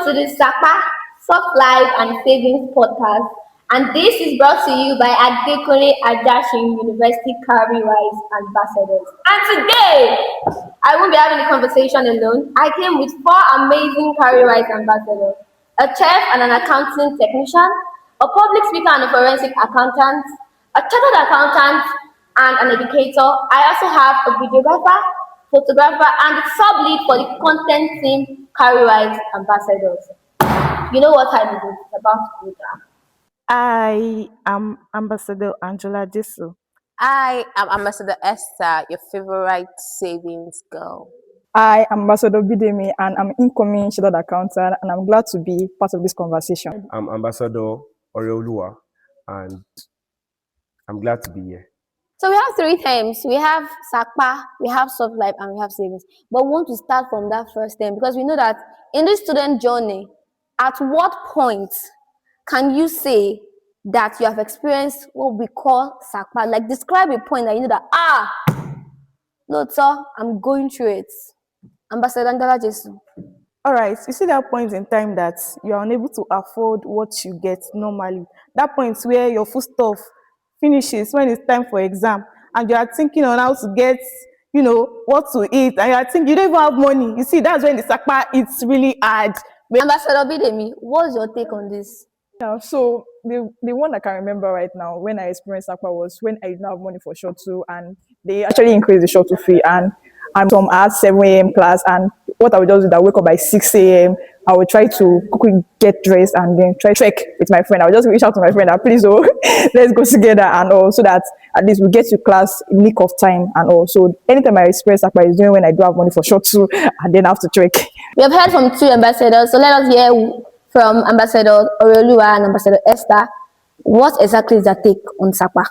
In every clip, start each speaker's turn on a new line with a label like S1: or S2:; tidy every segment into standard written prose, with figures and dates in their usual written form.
S1: welcome to the SAPA Soft Life and Savings Podcast. And this is brought to you by Adekunle Ajasin University Cowrywise ambassadors. And today, I won't be having a conversation alone. I came with four amazing Cowrywise ambassadors: a chef and an accounting technician, a public speaker and a forensic accountant, a chartered accountant, and an educator. I also have a videographer, photographer, and the sub-lead for the content team Cowrywise ambassadors. You know what time it is? It's about to go down.
S2: I am Ambassador Angela Disu.
S3: I am Ambassador Esther, your favorite savings girl.
S4: I am Ambassador Bidemi, and I'm incoming chartered accountant, and I'm glad to be part of this conversation.
S5: I'm Ambassador Oreolua, and I'm glad to be here.
S1: So we have three themes. We have SAPA, we have soft life, and we have savings. But we want to start from that first theme because we know that in this student journey, at what point can you say that you have experienced what we call SAPA? Like, describe a point that you know that, no, sir, I'm going through it. Ambassador Angela Ajasin.
S2: All right, you see that point in time that you are unable to afford what you get normally. That point where your foodstuff finishes when it's time for exam, and you are thinking on how to get, what to eat, and you are thinking you don't even have money. You see, that's when the SAPA it's really hard.
S1: Ambassador Bidemi, what's your take on this?
S4: Yeah, so the one I can remember right now when I experienced SAPA was when I didn't have money for short two, and they actually increased the short two fee, and I'm from at 7 a.m. class, and what I would just do is I wake up by 6 a.m. I would try to quickly get dressed and then try to trek with my friend. I would just reach out to my friend that please, let's go together, and also that at least we get to class in nick of time. And also anytime I experience SAPA is doing when I do have money for short two and then I have to trek.
S1: We have heard from two ambassadors, so let us hear from Ambassador Oreolua and Ambassador Esther. What exactly is their take on SAPA?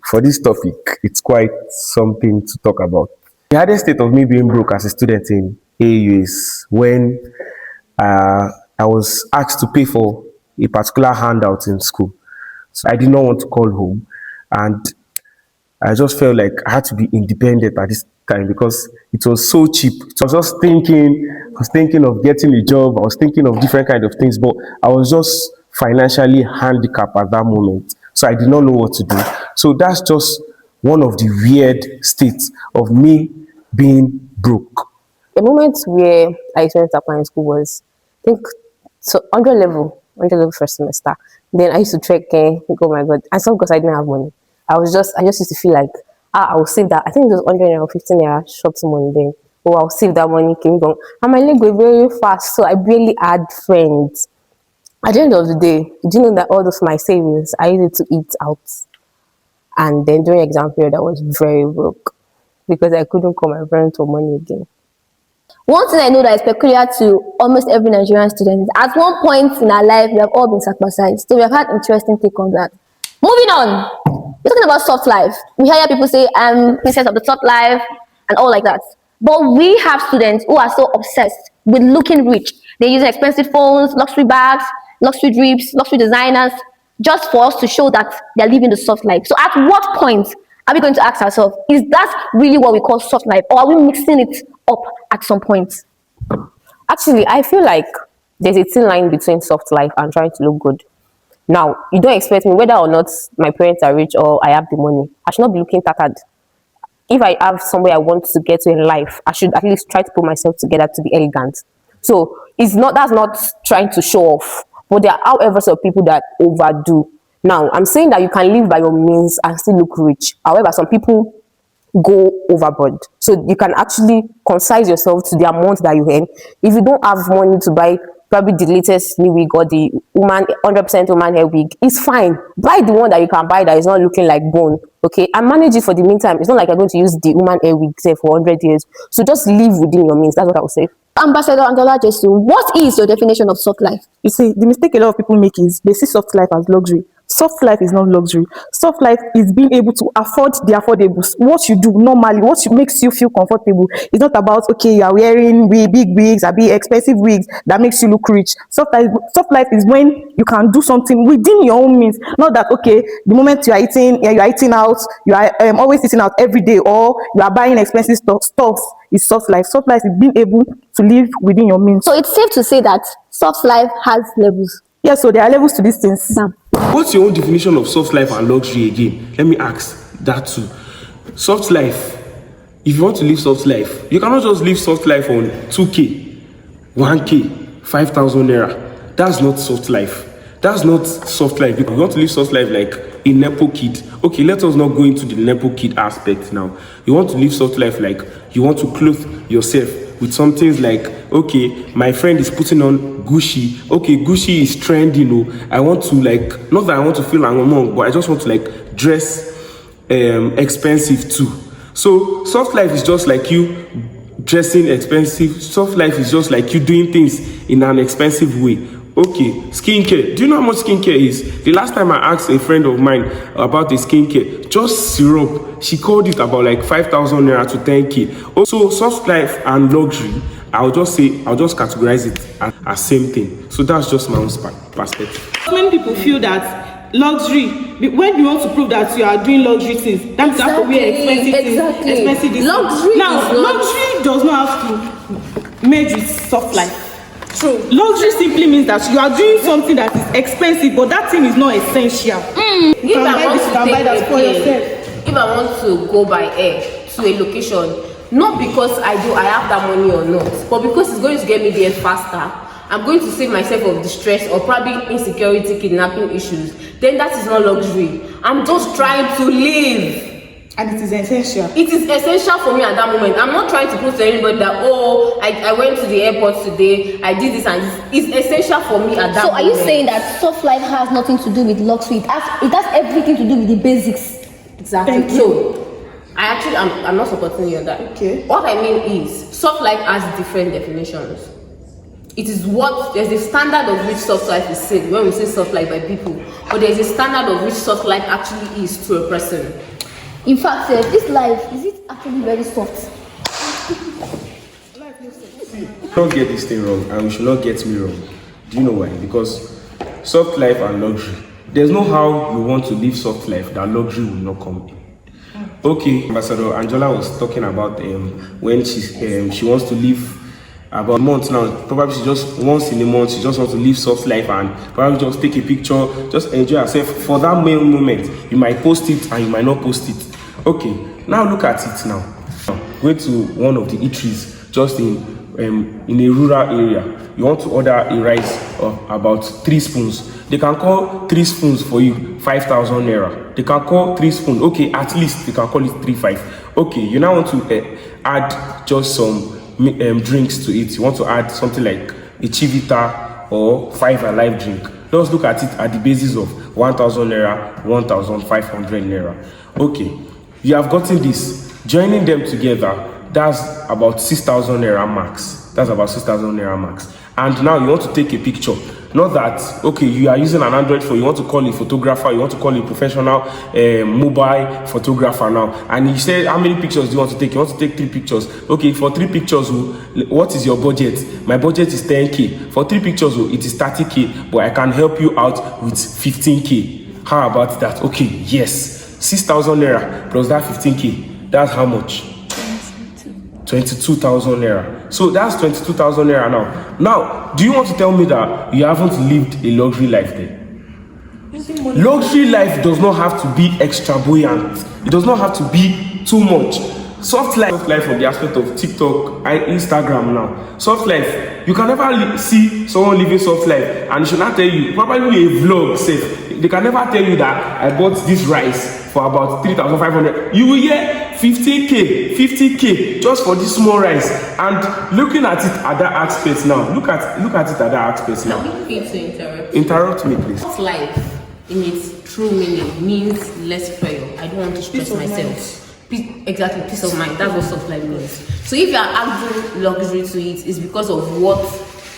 S5: For this topic, it's quite something to talk about. The hardest state of me being broke as a student in AAUA is when I was asked to pay for a particular handout in school. So I did not want to call home, and I just felt like I had to be independent at this time because it was so cheap. So I was thinking of getting a job. I was thinking of different kind of things, but I was just financially handicapped at that moment. So I did not know what to do. So that's just one of the weird states of me being broke.
S3: The moment where I experienced SAPA in school was, I think, so 100 level first semester. Then I used to trek, oh my God. And some because I didn't have money. I just used to feel like, I will save that. I think it was 100 or 15 naira short money then. Oh, I'll save that money. And my leg go very fast, so I barely had friends. At the end of the day, do you know that all of my savings, I used it to eat out. And then during exam period, I was very broke because I couldn't call my parents for money again.
S1: One thing I know that is peculiar to almost every Nigerian student is at one point in our life, we have all been sacrificed. So we have had interesting take on that. Moving on, we're talking about soft life. We hear people say, I'm princess of the soft life and all like that. But we have students who are so obsessed with looking rich. They use expensive phones, luxury bags, luxury drips, luxury designers, just for us to show that they're living the soft life. So at what point are we going to ask ourselves, is that really what we call soft life? Or are we mixing it up at some point?
S3: Actually, I feel like there's a thin line between soft life and trying to look good. Now, you don't expect me, whether or not my parents are rich or I have the money, I should not be looking tattered. If I have somewhere I want to get to in life, I should at least try to put myself together to be elegant. So that's not trying to show off. But there are, however, some people that overdo. Now, I'm saying that you can live by your means and still look rich. However, some people go overboard. So you can actually concise yourself to the amount that you earn. If you don't have money to buy probably the latest new wig or the 100% woman hair wig, it's fine. Buy the one that you can buy that is not looking like bone, okay? And manage it for the meantime. It's not like you're going to use the woman hair wig say for 100 years. So just live within your means. That's what I would say.
S1: Ambassador Angela Ajasin, what is your definition of soft life?
S2: You see, the mistake a lot of people make is they see soft life as luxury. Soft life is not luxury. Soft life is being able to afford the affordables. What you do normally, makes you feel comfortable. It's not about, okay, you are wearing big wigs, expensive wigs that makes you look rich. Soft life is when you can do something within your own means. Not that, okay, the moment you are eating, you are eating out, you are always eating out every day, or you are buying expensive stuff. Is soft life. Soft life is being able to live within your means.
S1: So it's safe to say that soft life has levels.
S2: Yeah, so there are levels to these things.
S1: Bam.
S5: What's your own definition of soft life and luxury again? Let me ask that too. Soft life, if you want to live soft life, you cannot just live soft life on 2K, 1K, 5,000 naira. That's not soft life. That's not soft life. If you want to live soft life like a Nepo kid, okay, let us not go into the Nepo kid aspect now. You want to live soft life like you want to clothe yourself with some things like, okay, my friend is putting on Gucci. Okay, Gucci is trending. I want to like, not that I want to feel like I'm wrong, but I just want to like dress expensive too. So soft life is just like you dressing expensive. Soft life is just like you doing things in an expensive way. Okay, skincare. Do you know how much skincare is? The last time I asked a friend of mine about the skincare, just syrup, she called it about like 5,000 naira to 10K. Also, soft life and luxury, I'll just categorize it as same thing. So that's just my own perspective.
S2: Many people feel that luxury, when you want to prove that you are doing luxury things, that's exactly. Have to wear expensive things. Expensive things. Luxury does not have to merge with soft life. True. Luxury simply means that you are doing something that is expensive, but that thing is not essential.
S3: If I want to go by air to a location, not because I have that money or not, but because it's going to get me there faster, I'm going to save myself of distress or probably insecurity, kidnapping issues, then that is not luxury. I'm just trying to live.
S2: And it is essential.
S3: It is essential for me at that moment. I'm not trying to prove to anybody that, I went to the airport today, I did this and this. It's essential for me at that moment.
S1: So are you saying that soft life has nothing to do with luxury? It has everything to do with the basics.
S3: Exactly. So I'm not supporting you on that.
S2: Okay.
S3: What I mean is, soft life has different definitions. It is there's a standard of which soft life is said when we say soft life by people, but there's a standard of which soft life actually is to a person.
S1: In fact, this life, is it actually very soft?
S5: Don't get this thing wrong, and we should not get me wrong. Do you know why? Because soft life and luxury, there's no how you want to live soft life that luxury will not come in. Okay, Ambassador Angela was talking about when she wants to live about a month now. Probably she just once in a month, she just wants to live soft life and probably just take a picture, just enjoy herself. For that moment, you might post it and you might not post it. Okay, now look at it now. Go to one of the eateries just in a rural area. You want to order a rice of about 3 spoons. They can call 3 spoons for you 5,000 naira. They can call 3 spoons. Okay, at least they can call it 3,500. Okay, you now want to add just some drinks to it. You want to add something like a Chivita or 5 Alive drink. Let's look at it at the basis of 1,000 naira, 1,500 naira. Okay, you have gotten this. Joining them together, that's about 6,000 naira max. That's about 6,000 naira max. And now you want to take a picture. Not that, okay, you are using an Android phone, you want to call a photographer, you want to call a professional mobile photographer now. And you say, how many pictures do you want to take? You want to take 3 pictures. Okay, for 3 pictures, what is your budget? My budget is 10K. For 3 pictures, it is 30K, but I can help you out with 15K. How about that? Okay, yes. 6,000 naira plus that 15K. That's how much? 22,000 naira. So that's 22,000 naira now. Now, do you want to tell me that you haven't lived a luxury life then? Luxury life does not have to be extravagant. It does not have to be too much. Soft life from the aspect of TikTok and Instagram now. Soft life, you can never see someone living soft life and they should not tell you, probably a vlog says, they can never tell you that I bought this rice for about 3,500. You will hear 50K, 50K just for this small rice. And looking at it at that aspect now, look at it at that aspect now.
S3: Let me to interrupt.
S5: Interrupt me, please.
S3: Soft life, in its true meaning, means less pressure. I don't want to stress myself. Exactly, peace of mind. That's what soft life means. So if you are adding luxury to it, it's because of what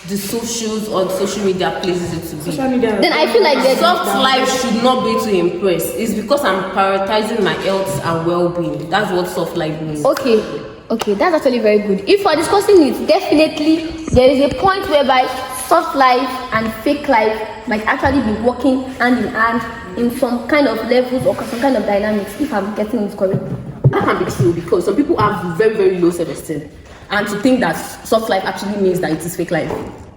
S3: the socials on social media places it to be.
S1: Then I feel like there's
S3: Soft life should not be to impress. It's because I'm prioritizing my health and well-being. That's what soft life means.
S1: Okay, that's actually very good. If we're discussing it, definitely there is a point whereby soft life and fake life might actually be working hand in hand in some kind of levels or some kind of dynamics, if I'm getting it correct.
S3: That can be true because some people have very, very low self-esteem. And to think that soft life actually means that it is fake life,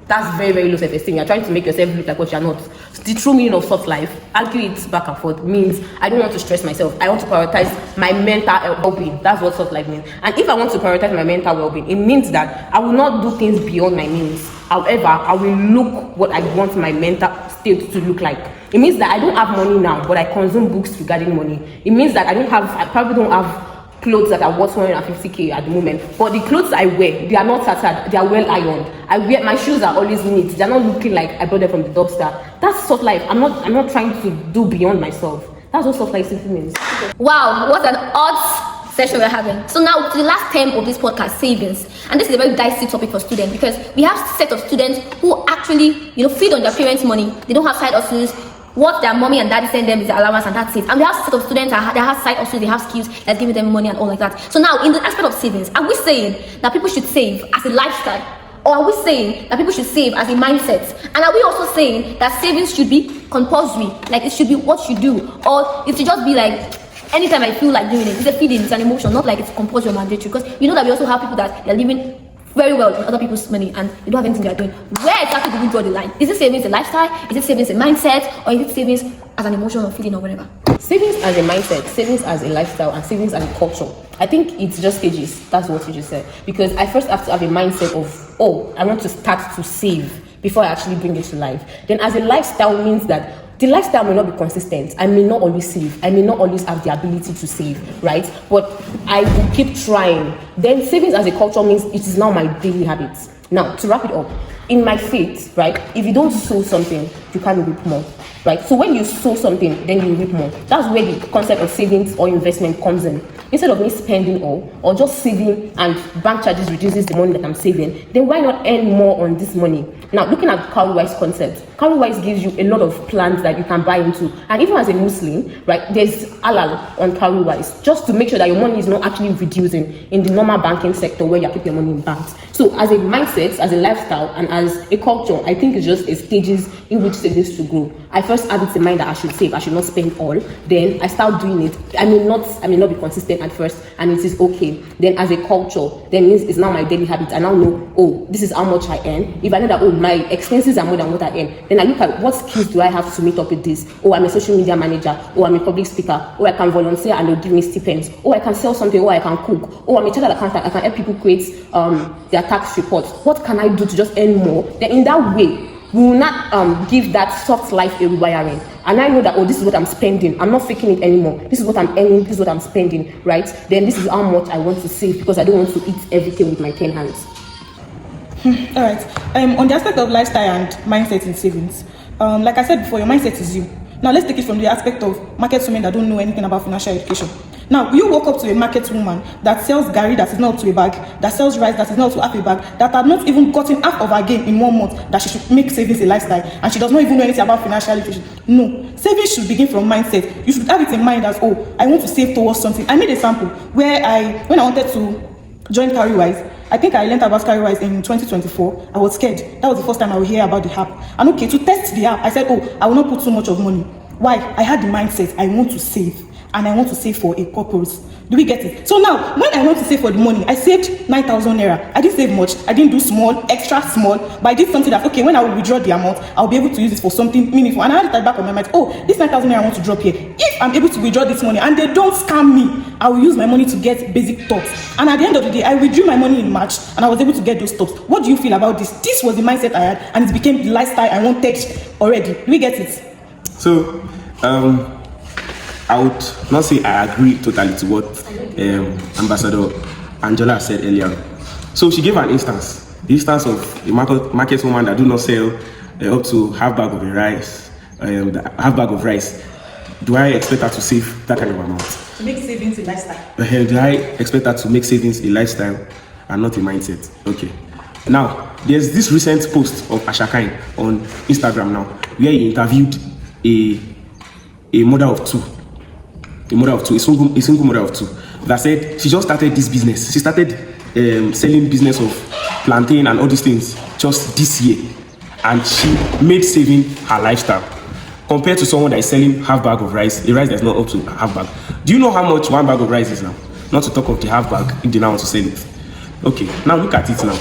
S3: that's very, very low self-esteem. You're trying to make yourself look like what you're not. The true meaning of soft life, argue it back and forth, means I don't want to stress myself. I want to prioritize my mental well-being. That's what soft life means. And if I want to prioritize my mental well-being, it means that I will not do things beyond my means. However, I will look what I want my mental state to look like. It means that I don't have money now, but I consume books regarding money. It means that I probably don't have clothes that are worth 150k at the moment, but the clothes I wear, they are not tattered, they are well ironed. My shoes are always neat, they're not looking like I bought them from the dumpster. That's soft life. I'm not trying to do beyond myself. That's what soft life simply means.
S1: Wow, what an odd session we're having. So now to the last term of this podcast, savings. And this is a very dicey topic for students because we have a set of students who actually, feed on their parents' money. They don't have side hustles. What their mommy and daddy send them is the allowance and that's it. And we have a set of students that have side hustles, they have skills that's giving them money and all like that. So now in the aspect of savings, are we saying that people should save as a lifestyle? Or are we saying that people should save as a mindset? And are we also saying that savings should be compulsory? Like it should be what you do? Or it should just be like anytime I feel like doing it? It's a feeling, it's an emotion, not like it's compulsory or mandatory. Because you know that we also have people that they're living very well with other people's money and they don't have anything they're doing. Where exactly do we draw the line? Is it savings a lifestyle? Is it savings a mindset? Or is it savings as an emotion or feeling or whatever?
S3: Savings as a mindset, savings as a lifestyle, and savings as a culture. I think it's just stages. That's what you just said. Because I first have to have a mindset of, I want to start to save before I actually bring it to life. Then as a lifestyle means that the lifestyle may not be consistent. I may not always save. I may not always have the ability to save, right? But I will keep trying. Then savings as a culture means it is now my daily habit. Now, to wrap it up, in my faith, right, if you don't sow something, you can't reap more, right? So when you sow something, then you reap more. That's where the concept of savings or investment comes in. Instead of me spending all or just saving and bank charges reduces the money that I'm saving, then why not earn more on this money? Now, looking at Cowrywise concept, Cowrywise gives you a lot of plans that you can buy into. And even as a Muslim, right, there's halal on Cowrywise, just to make sure that your money is not actually reducing in the normal banking sector where you keep your money in banks. So as a mindset, as a lifestyle, and as a culture, I think it's just a stages in which savings to grow. I first have it in mind that I should save, I should not spend all. Then I start doing it. I may not be consistent at first, and it is okay. Then as a culture, then means it's now my daily habit. I now know, this is how much I earn. If I know that, my expenses are more than what I earn, then I look at what skills do I have to meet up with this. I'm a social media manager, I'm a public speaker, I can volunteer and they'll give me stipends, I can sell something, I can cook, I'm a chartered accountant, I can help people create their tax reports. What can I do to just earn more? Then in that way, we will not give that soft life a rewiring. And I know that, this is what I'm spending. I'm not faking it anymore. This is what I'm earning. This is what I'm spending, right? Then this is how much I want to save because I don't want to eat everything with my 10 hands.
S2: All right. On the aspect of lifestyle and mindset in savings, like I said before, your mindset is you. Now let's take it from the aspect of market women that don't know anything about financial education. Now, you walk up to a market woman that sells gari that is not up to a bag, that sells rice that is not up to half a bag, that had not even gotten half of her gain in 1 month, that she should make savings a lifestyle, and she does not even know anything about financial education. No, savings should begin from mindset. You should have it in mind as, I want to save towards something. I made a sample where when I wanted to join Cowrywise, I think I learned about Cowrywise in 2024. I was scared. That was the first time I would hear about the app. And to test the app, I said, I will not put so much of money. Why? I had the mindset, I want to save. And I want to save for a purpose. Do we get it? So now, when I want to save for the money, I saved 9,000 naira. I didn't save much. I didn't do small, extra small, but I did something that, when I will withdraw the amount, I'll be able to use it for something meaningful. And I had it at the back of my mind, this 9,000 naira I want to drop here. If I'm able to withdraw this money and they don't scam me, I will use my money to get basic tops. And at the end of the day, I withdrew my money in March and I was able to get those tops. What do you feel about this? This was the mindset I had and it became the lifestyle I wanted already. Do we get it?
S5: So, I would not say I agree totally to what Ambassador Angela said earlier. So she gave an instance. The instance of a market woman that do not sell up to half bag of rice. Do I expect her to save that kind of amount?
S2: To make savings a lifestyle.
S5: Do I expect her to make savings a lifestyle and not a mindset? Okay. Now, there's this recent post of Ashakai on Instagram now, where he interviewed a mother of two, a single mother of two, that said she just started this business. She started selling business of plantain and all these things just this year, and she made saving her lifestyle. Compared to someone that is selling half bag of rice, a rice that's not up to half bag. Do you know how much one bag of rice is now? Not to talk of the half bag if they now want to sell it. Okay, now look at it now.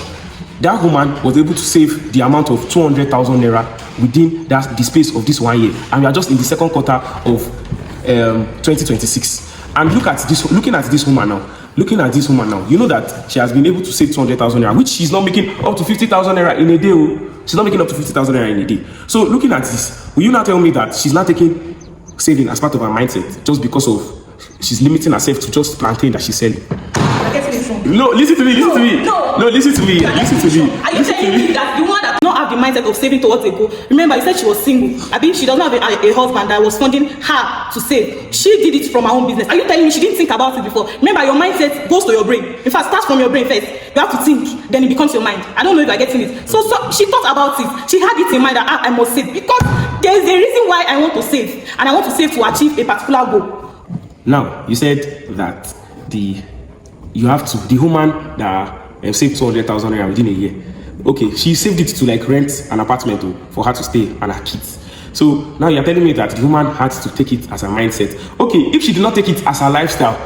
S5: That woman was able to save the amount of 200,000 naira within the space of this 1 year, and we are just in the second quarter of 2026. And looking at this woman now, you know that she has been able to save 200,000 naira, which she's not making up to 50,000 naira in a day. She's not making up to 50,000 naira in a day. So looking at this, will you not tell me that she's not taking saving as part of her mindset just because of she's limiting herself to just plantain that she's selling? No, listen to me. No, listen to me.
S2: Are you telling me that the one that does not have the mindset of saving towards a goal? Remember, you said she was single. I mean, she doesn't have a husband that was funding her to save. She did it from her own business. Are you telling me she didn't think about it before? Remember, your mindset goes to your brain. In fact, starts from your brain first. You have to think, then it becomes your mind. I don't know if you're getting it. So she thought about it. She had it in mind that I must save because there is a reason why I want to save, and I want to save to achieve a particular goal.
S5: Now, you said that the woman that saved 200,000 naira within a year. Okay, she saved it to like rent an apartment for her to stay and her kids. So now you're telling me that the woman had to take it as a mindset. Okay, if she did not take it as her lifestyle,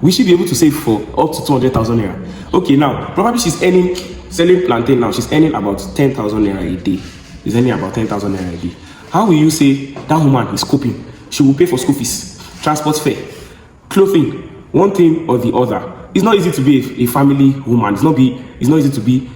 S5: will she be able to save for up to 200,000 naira? Okay, now probably she's selling plantain now. She's earning about 10,000 naira a day. She's earning about 10,000 naira a day. How will you say that woman is coping? She will pay for school fees, transport fare, clothing, one thing or the other. It's not easy to be a family woman. It's not easy to be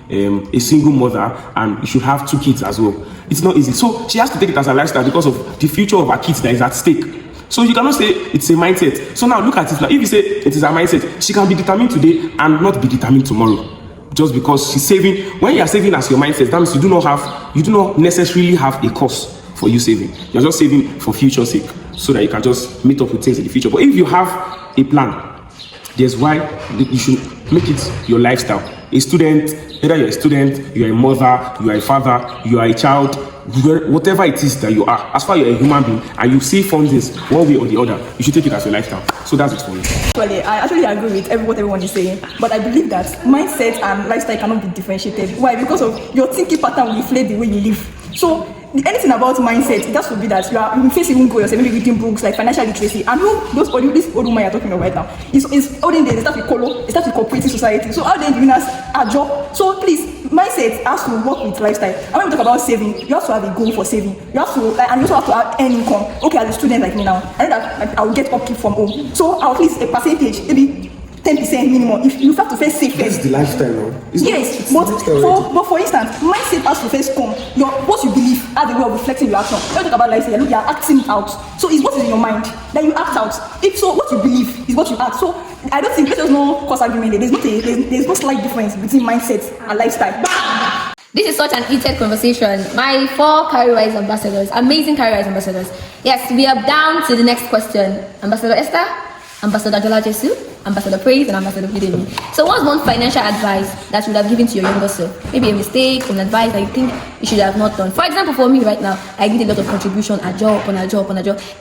S5: a single mother, and you should have 2 kids as well. It's not easy. So she has to take it as a lifestyle because of the future of her kids that is at stake. So you cannot say it's a mindset. So now look at it. Now, if you say it is a mindset, she can be determined today and not be determined tomorrow. Just because she's saving. When you are saving as your mindset, that means you do not necessarily have a cause for you saving. You're just saving for future sake, so that you can just meet up with things in the future. But if you have a plan, there's why you should make it your lifestyle. A student, whether you're a student, you're a mother, you are a father, you are a child, whatever it is that you are, as far as you're a human being and you see fundings one way or the other, you should take it as your lifestyle. So that's it for me.
S4: Actually, I actually agree with what everyone is saying, but I believe that mindset and lifestyle cannot be differentiated. Why? Because of your thinking pattern will reflect the way you live. So anything about mindset, that would be that you face even go yourself, maybe reading books like financial literacy. And this old woman you're talking about right now is olden days. It starts with Kolo, it starts with cooperative society. So how then do you have a job? So please, mindset has to work with lifestyle. And when we talk about saving, you have to have a goal for saving. You have to, and you also have to earn income. Okay, as a student like me now, I know that I will get upkeep from home. So I'll at least a percentage, maybe 10% minimum. If you have to first save first.
S5: That's the lifestyle now.
S4: Yes, but for instance, mindset has to first come. What you believe has a way of reflecting your action. When you talk about lifestyle, you are acting it out. So it's what is in your mind that you act out. If so, what you believe is what you act. So I don't think there's no cross argument. There's no slight difference between mindset and lifestyle.
S1: This is such an heated conversation. My 4 Cowrywise ambassadors, amazing Cowrywise ambassadors. Yes, we are down to the next question. Ambassador Esther, Ambassador Adekunle Ajasin, Ambassador Praise, and Ambassador Bidemi. So what's one financial advice that you would have given to your younger self? Maybe a mistake, an advice that you think you should have not done. For example, for me right now, I did a lot of contribution, a job,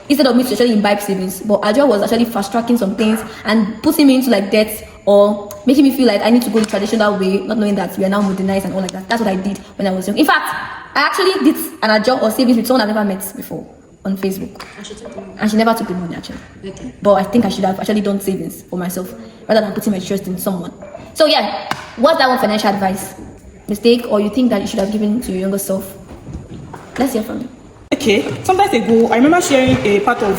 S1: instead of me to actually imbibe savings. But a job was actually fast-tracking some things and putting me into like debt or making me feel like I need to go the traditional way, not knowing that we are now modernized and all like that. That's what I did when I was young. In fact, I actually did a job or savings with someone I've never met before on Facebook. And she never took the money actually. Okay. But I think I should have actually done savings for myself rather than putting my trust in someone. So yeah, what's that one financial advice? Mistake or you think that you should have given to your younger self? Let's hear from you.
S2: Okay, sometimes ago, I remember sharing a part of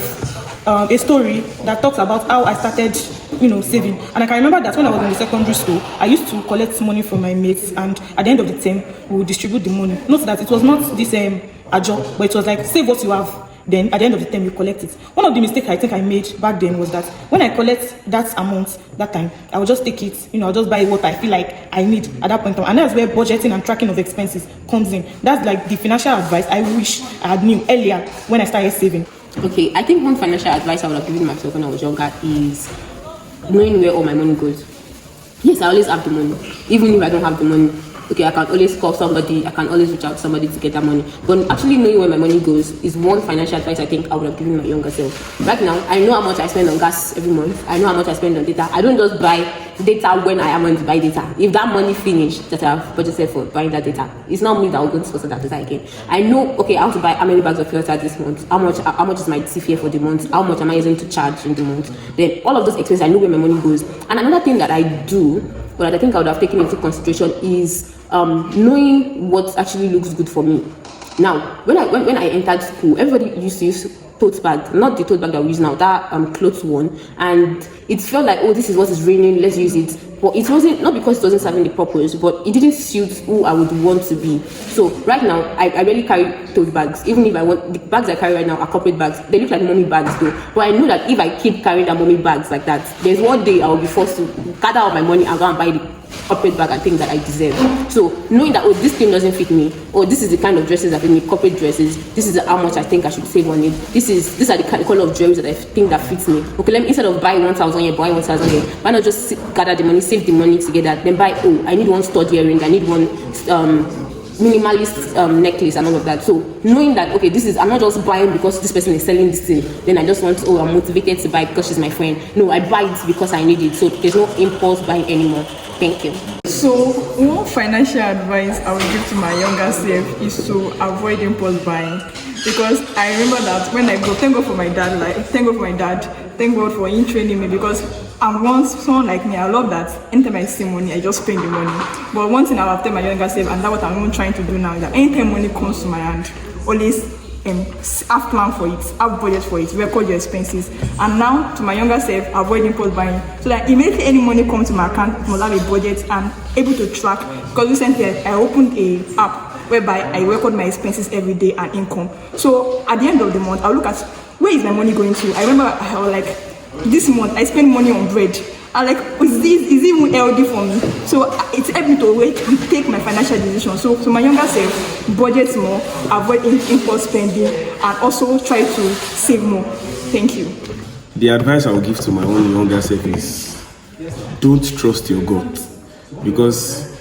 S2: a story that talks about how I started, saving. And I can remember that when I was in the secondary school, I used to collect money from my mates, and at the end of the term, we would distribute the money. Note that it was not this a job, but it was like save what you have. Then at the end of the term, you collect it. One of the mistakes I think I made back then was that when I collect that amount that time, I would just take it, I'll just buy what I feel like I need at that point in time. And that's where budgeting and tracking of expenses comes in. That's like the financial advice I wish I had knew earlier when I started saving.
S3: Okay, I think one financial advice I would have given myself when I was younger is knowing where all my money goes. Yes, I always have the money. Even if I don't have the money, okay, I can always call somebody, I can always reach out to somebody to get that money. But actually knowing where my money goes is one financial advice I think I would have given my younger self. Right now, I know how much I spend on gas every month. I know how much I spend on data. I don't just buy data when I am going to buy data. If that money finished that I've budgeted for buying that data, it's not me that will go to sponsor that data again. I know, okay, I have to buy how many bags of filter this month, how much is my TFA for the month, how much am I using to charge in the month. Then all of those expenses, I know where my money goes. And another thing that I do, but I think I would have taken into consideration is knowing what actually looks good for me. Now, when I entered school, everybody used to use tote bag, not the tote bag that we use now, that clothes one, and it felt like, oh, this is what is raining, let's use it. But it wasn't, not because it wasn't serving the purpose, but it didn't suit who I would want to be. So right now, I really carry tote bags. Even if I want, the bags I carry right now are corporate bags. They look like mommy bags though. But I know that if I keep carrying that mommy bags like that, there's one day I will be forced to gather all my money and go and buy the corporate bag and things that I deserve. So knowing that, oh, this thing doesn't fit me, or this is the kind of dresses that fit me, corporate dresses, this is how much I think I should save on it, these are the color of jewelry that I think that fits me. Okay, let me, instead of buying 1,000 here, buy 1,000 here, why not just gather the money, save the money together, then buy, oh, I need one stud earring, I need one minimalist necklace and all of that. So knowing that, okay, this is, I'm not just buying because this person is selling this thing, then I just want, oh, I'm motivated to buy because she's my friend. No, I buy it because I need it. So there's no impulse buying anymore. Thank you.
S4: So one financial advice I would give to my younger self is to avoid impulse buying, because I remember that when I go, thank God for my dad, thank God for him training me, because I'm once someone like me, I love that anytime I see money, I just spend the money. But one thing I will tell my younger self, and that's what I'm even trying to do now, is that anytime money comes to my hand, always have plan for it, have budget for it, record your expenses. And now to my younger self, avoid impulse buying, so that immediately any money comes to my account, I must have a budget and able to track. Because recently I opened a app whereby I record my expenses every day and income. So at the end of the month, I'll look at where is my money going to. I remember I was like, this month I spend money on bread. I'm like, is it even healthy for me? So it's helped me to take my financial decisions. So to my younger self, budget more, avoid impulse spending, and also try to save more. Thank you.
S5: The advice I would give to my own younger self is, don't trust your gut. Because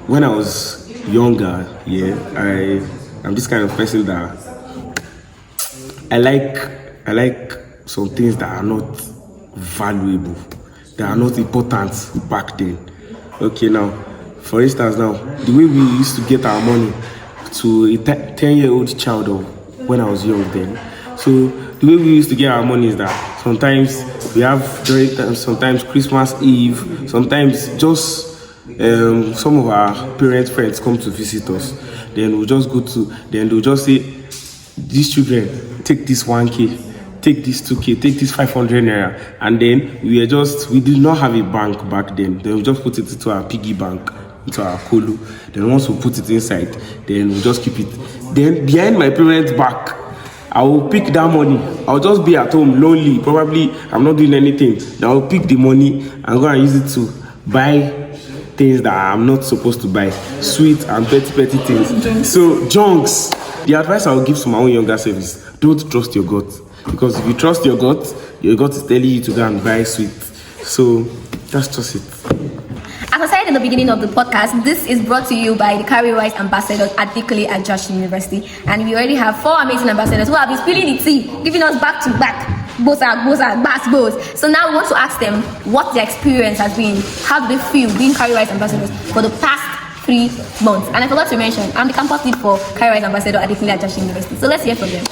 S5: when I was younger, I'm this kind of person that I like some things that are not valuable, that are not important back then. Okay, now, for instance, now, the way we used to get our money to a 10-year-old child of when I was young then. So the way we used to get our money is that sometimes we have sometimes Christmas Eve, sometimes just some of our parents' friends come to visit us. Then we'll just they'll just say, these children, take this 1K, take this 2K, take this 500 naira. And then we did not have a bank back then. Then we just put it into our piggy bank, into our kolo. Then once we put it inside, then we just keep it. Then behind my parents' back, I will pick that money. I'll just be at home lonely. Probably I'm not doing anything. Then I'll pick the money and go and use it to buy things that I'm not supposed to buy. Sweet and petty things. So junks. The advice I will give to my own younger self is, don't trust your gut. Because if you trust your gut is telling you to go and buy sweet. So that's just it.
S1: As I said in the beginning of the podcast, this is brought to you by the Cowrywise ambassadors at Adekunle Ajasin University. And we already have 4 amazing ambassadors who have been spilling the tea, giving us back to back. Both. So now we want to ask them what their experience has been. How do they feel being Cowrywise ambassadors for the past 3 months? And I forgot to mention, I'm the campus lead for Cowrywise ambassador at Adekunle Ajasin University. So let's hear from them.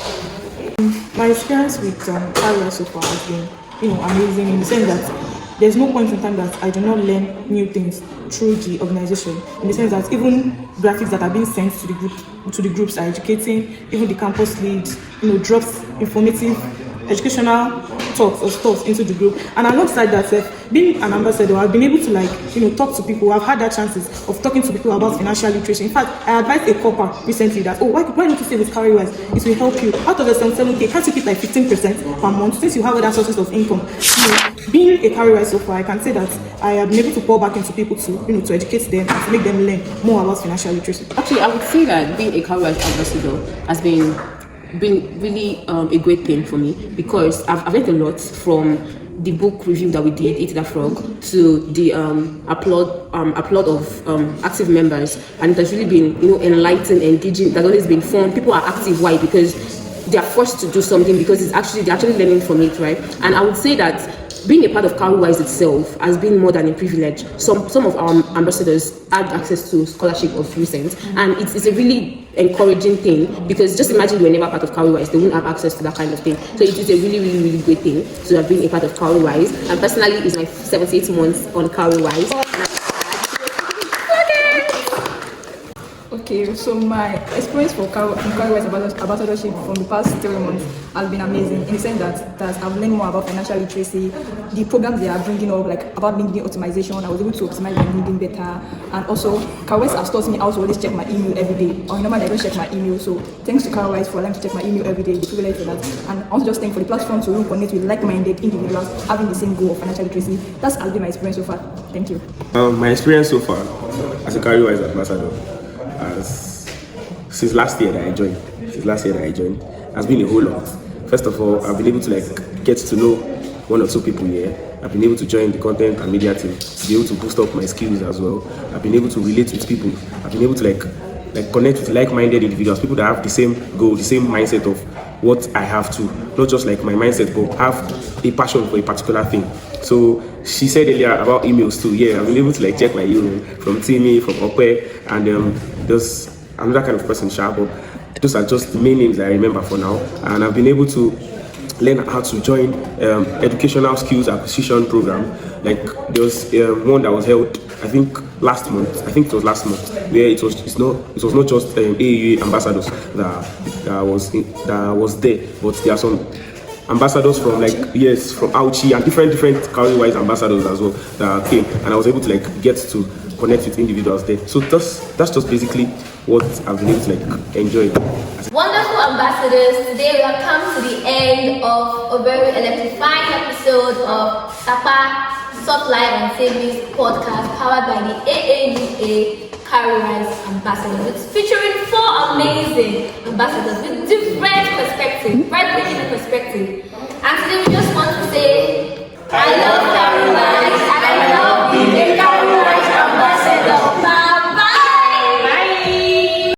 S2: My experience with Cowrywise so far has been, amazing, in the sense that there's no point in time that I do not learn new things through the organization. In the sense that even graphics that are being sent to the groups are educating. Even the campus lead, drops informative, educational talks or stuff into the group. And alongside that, being an ambassador, I've been able to talk to people. I've had that chances of talking to people about financial literacy. In fact, I advised a couple recently that, why don't you stay with Cowrywise? It will help you. Out of the 7K, can't you keep 15% per month since you have other sources of income? Being a Cowrywise so far, I can say that I have been able to pour back into people to educate them and to make them learn more about financial literacy.
S3: Actually, I would say that being a Cowrywise ambassador has been really a great thing for me, because I've learned a lot from the book review that we did, Eat the Frog, to the applaud of active members, and it has really been, enlightening, engaging. It has always been fun. People are active. Why? Because they are forced to do something, because they're actually learning from it, right? And I would say that being a part of Cowrywise itself has been more than a privilege. Some of our ambassadors had access to scholarship of recent, and it's a really encouraging thing, because just imagine they were never part of Cowrywise, they wouldn't have access to that kind of thing. So it is a really, really, really great thing to have been a part of Cowrywise. And personally, it's my 78 months on Cowrywise.
S4: Okay, so my experience for Cowrywise ambassadorship from the past 3 months has been amazing, in the sense that I've learned more about financial literacy, the programs they are bringing up, like about LinkedIn optimization. I was able to optimize my LinkedIn better, and also Cowrywise has taught me how to always check my email every day. Or normally I don't check my email, so thanks to Cowrywise for allowing me to check my email every day, the privilege for that. And also just thank for the platform to really connect with like-minded individuals having the same goal of financial literacy. That's has been my experience so far. Thank you.
S5: My experience so far as a Cowrywise ambassador, since last year that I joined, has been a whole lot. First of all, I've been able to get to know 1 or 2 people here. I've been able to join the content and media team to be able to boost up my skills as well. I've been able to relate with people. I've been able to connect with like-minded individuals, people that have the same goal, the same mindset of what I have to, not just like my mindset, but have a passion for a particular thing. So she said earlier about emails too. Yeah, I've been able to check my email from Timmy, from Ope, and there's another kind of person, but those are just the main names that I remember for now. And I've been able to learn how to join educational skills acquisition program. There was one that was held, I think last month, where it was not just AAUA ambassadors that was there, but there are some ambassadors from from AAUA and different Cowrywise ambassadors as well that came, and I was able to get to connect with individuals there. So that's just basically what I've been able to enjoy.
S1: Wonderful ambassadors, today we have come to the end of a very electrifying episode of SAPA Soft Life and Savings podcast powered by the AAUA Cowrywise ambassadors. It's featuring 4 amazing ambassadors with different perspectives, breathtaking perspective.